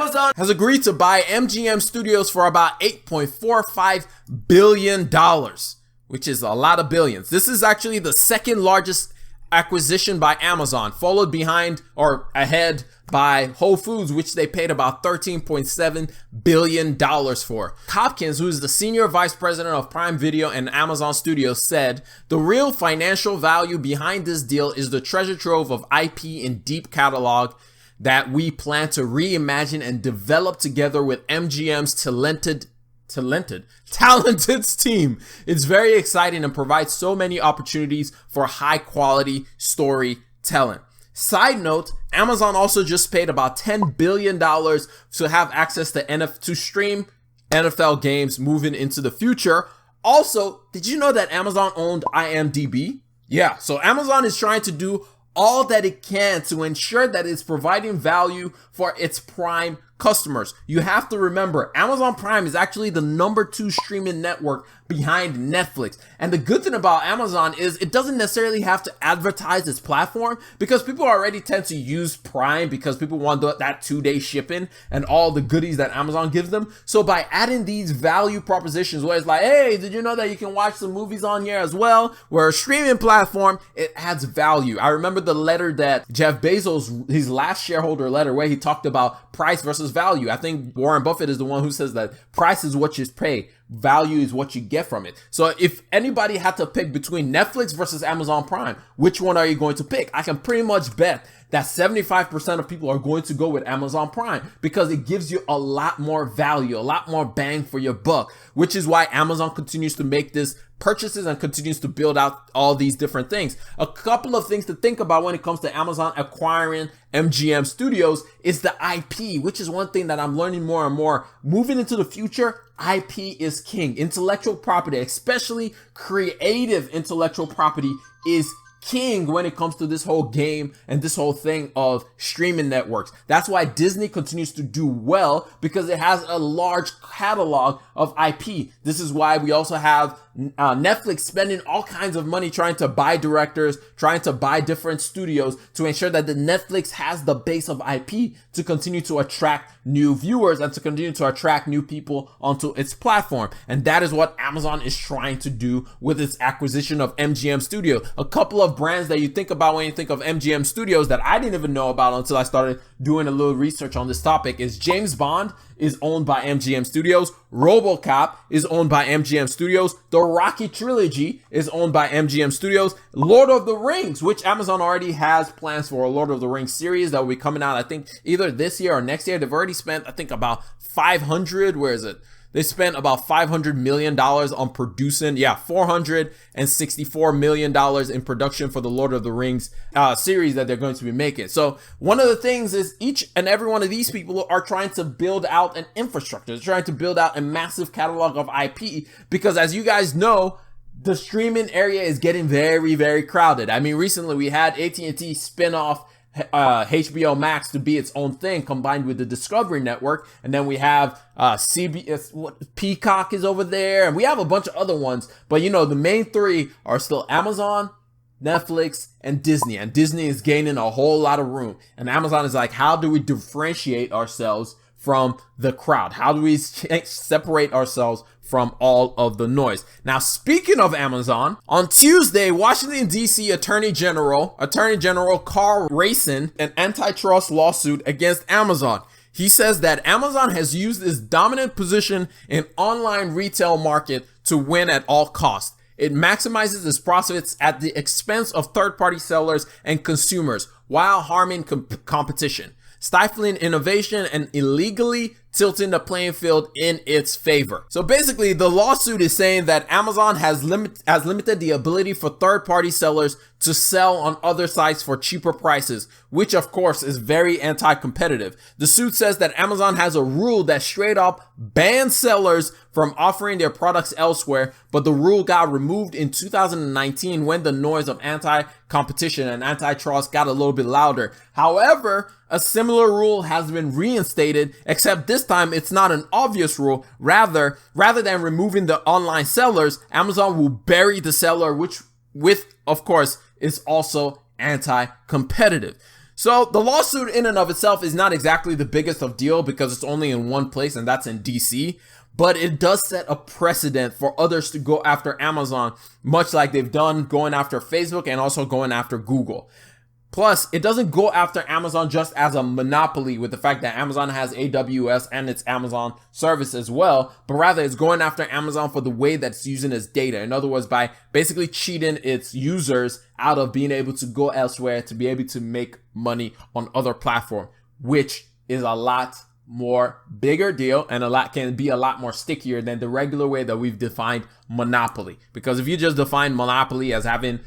Amazon has agreed to buy MGM Studios for about $8.45 billion, which is a lot of billions. This is actually the second largest acquisition by Amazon, followed behind or ahead by Whole Foods, which they paid about $13.7 billion for. Hopkins, who is the senior vice president of Prime Video and Amazon Studios, said, "The real financial value behind this deal is the treasure trove of IP and deep catalog that we plan to reimagine and develop together with MGM's talented team. It's very exciting and provides so many opportunities for high quality storytelling." Side note, Amazon also just paid about $10 billion to have access to stream NFL games moving into the future. Also, did you know that Amazon owned IMDb? Yeah, so Amazon is trying to do all that it can to ensure that it's providing value for its Prime customers. You have to remember, Amazon Prime is actually the #2 streaming network behind Netflix. And the good thing about Amazon is it doesn't necessarily have to advertise its platform, because people already tend to use Prime because people want that 2-day shipping and all the goodies that Amazon gives them. So by adding these value propositions where it's like, hey, did you know that you can watch some movies on here as well? We're a streaming platform. It adds value. I remember the letter that Jeff Bezos, his last shareholder letter, where he talked about price versus value. I think Warren Buffett is the one who says that price is what you pay, value is what you get from it. So if anybody had to pick between Netflix versus Amazon Prime, which one are you going to pick? I can pretty much bet that 75% of people are going to go with Amazon Prime because it gives you a lot more value, a lot more bang for your buck, which is why Amazon continues to make this purchases and continues to build out all these different things. A couple of things to think about when it comes to Amazon acquiring MGM Studios is the IP, which is one thing that I'm learning more and more. Moving into the future, IP is king. Intellectual property, especially creative intellectual property, is king when it comes to this whole game and this whole thing of streaming networks. That's why Disney continues to do well, because it has a large catalog of IP. This is why we also have Netflix spending all kinds of money trying to buy directors, trying to buy different studios to ensure that the Netflix has the base of IP to continue to attract new viewers and to continue to attract new people onto its platform. And that is what Amazon is trying to do with its acquisition of MGM Studios. A couple of brands that you think about when you think of MGM Studios that I didn't even know about until I started doing a little research on this topic is James Bond is owned by MGM Studios. RoboCop is owned by MGM Studios. The Rocky trilogy is owned by MGM Studios. Lord of the Rings, which Amazon already has plans for a Lord of the Rings series that will be coming out, I think, either this year or next year. They've already spent, I think, about 500, where is it? They spent about $500 million on producing, $464 million in production for the Lord of the Rings series that they're going to be making. So one of the things is each and every one of these people are trying to build out an infrastructure. They're trying to build out a massive catalog of IP, because as you guys know, the streaming area is getting very, very crowded. I mean, recently we had AT&T spin off HBO Max to be its own thing, combined with the Discovery Network, and then we have CBS, Peacock is over there, and we have a bunch of other ones, but you know, the main three are still Amazon, Netflix, and Disney is gaining a whole lot of room, and Amazon is like, how do we differentiate ourselves from the crowd? How do we separate ourselves from all of the noise? Now, speaking of Amazon, on Tuesday, Washington, D.C. Attorney General Karl Racine, an antitrust lawsuit against Amazon. He says that Amazon has used its dominant position in online retail market to win at all costs. It maximizes its profits at the expense of third-party sellers and consumers while harming competition, stifling innovation, and illegally tilting the playing field in its favor. So basically, the lawsuit is saying that Amazon has limited the ability for third-party sellers to sell on other sites for cheaper prices, which of course is very anti-competitive. The suit says that Amazon has a rule that straight up bans sellers from offering their products elsewhere, but the rule got removed in 2019 when the noise of anti-competition and antitrust got a little bit louder. However, a similar rule has been reinstated, except this time it's not an obvious rule. Rather than removing the online sellers, Amazon will bury the seller, which of course is also anti-competitive. So the lawsuit in and of itself is not exactly the biggest of deal because it's only in one place, and that's in DC. But it does set a precedent for others to go after Amazon, much like they've done going after Facebook and also going after Google. Plus, it doesn't go after Amazon just as a monopoly with the fact that Amazon has AWS and its Amazon service as well, but rather it's going after Amazon for the way that it's using its data. In other words, by basically cheating its users out of being able to go elsewhere to be able to make money on other platforms, which is a lot more bigger deal and can be a lot more stickier than the regular way that we've defined monopoly. Because if you just define monopoly as having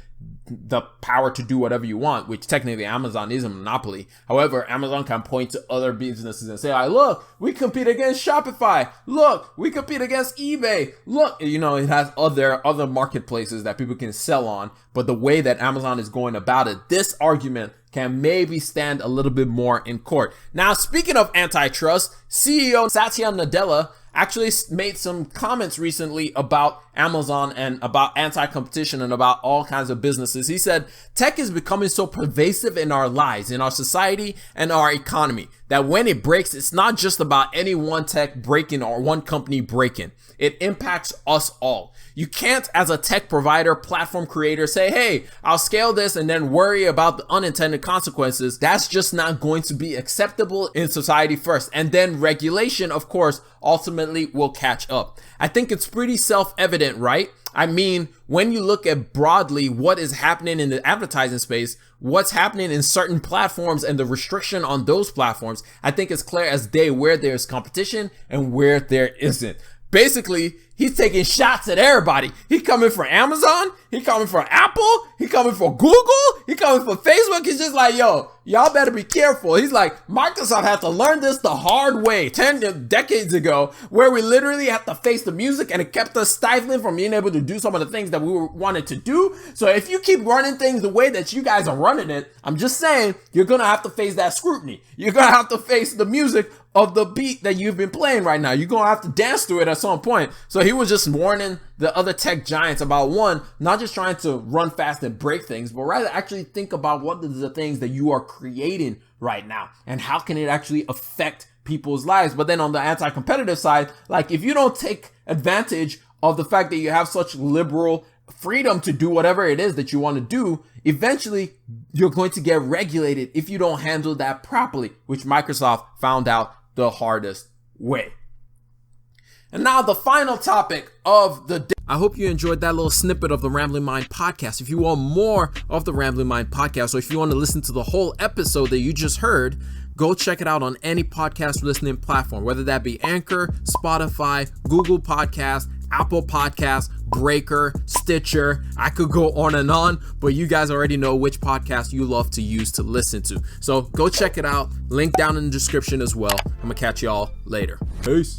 the power to do whatever you want, which technically Amazon is a monopoly. However, Amazon can point to other businesses and say, look, we compete against Shopify. Look, we compete against eBay. Look, it has other marketplaces that people can sell on. But the way that Amazon is going about it, this argument can maybe stand a little bit more in court. Now, speaking of antitrust, CEO Satya Nadella actually made some comments recently about Amazon and about anti-competition and about all kinds of businesses. He said, tech is becoming so pervasive in our lives, in our society and our economy, that when it breaks, it's not just about any one tech breaking or one company breaking. It impacts us all. You can't, as a tech provider, platform creator, say, hey, I'll scale this and then worry about the unintended consequences. That's just not going to be acceptable in society first. And then regulation, of course, ultimately will catch up. I think it's pretty self-evident, right? I mean, when you look at broadly what is happening in the advertising space, what's happening in certain platforms and the restriction on those platforms, I think it's clear as day where there's competition and where there isn't. Basically, he's taking shots at everybody. He coming for Amazon. He coming for Apple. He coming for Google. He coming for Facebook. He's just like, yo, y'all better be careful. He's like, Microsoft had to learn this the hard way 10 decades ago, where we literally had to face the music and it kept us stifling from being able to do some of the things that we wanted to do. So if you keep running things the way that you guys are running it, I'm just saying, you're going to have to face that scrutiny. You're going to have to face the music of the beat that you've been playing right now. You're going to have to dance to it at some point. So he was just warning the other tech giants about, one, not just trying to run fast and break things, but rather actually think about what are the things that you are creating right now and how can it actually affect people's lives. But then on the anti-competitive side, like if you don't take advantage of the fact that you have such liberal freedom to do whatever it is that you want to do, eventually you're going to get regulated if you don't handle that properly, which Microsoft found out the hardest way. And now the final topic of the day. I hope you enjoyed that little snippet of the Rambling Mind podcast. If you want more of the Rambling Mind podcast, or if you want to listen to the whole episode that you just heard, go check it out on any podcast listening platform, whether that be Anchor, Spotify, Google Podcasts, Apple Podcasts, Breaker, Stitcher. I could go on, but you guys already know which podcast you love to use to listen to. So go check it out. Link down in the description as well. I'm gonna catch y'all later. Peace.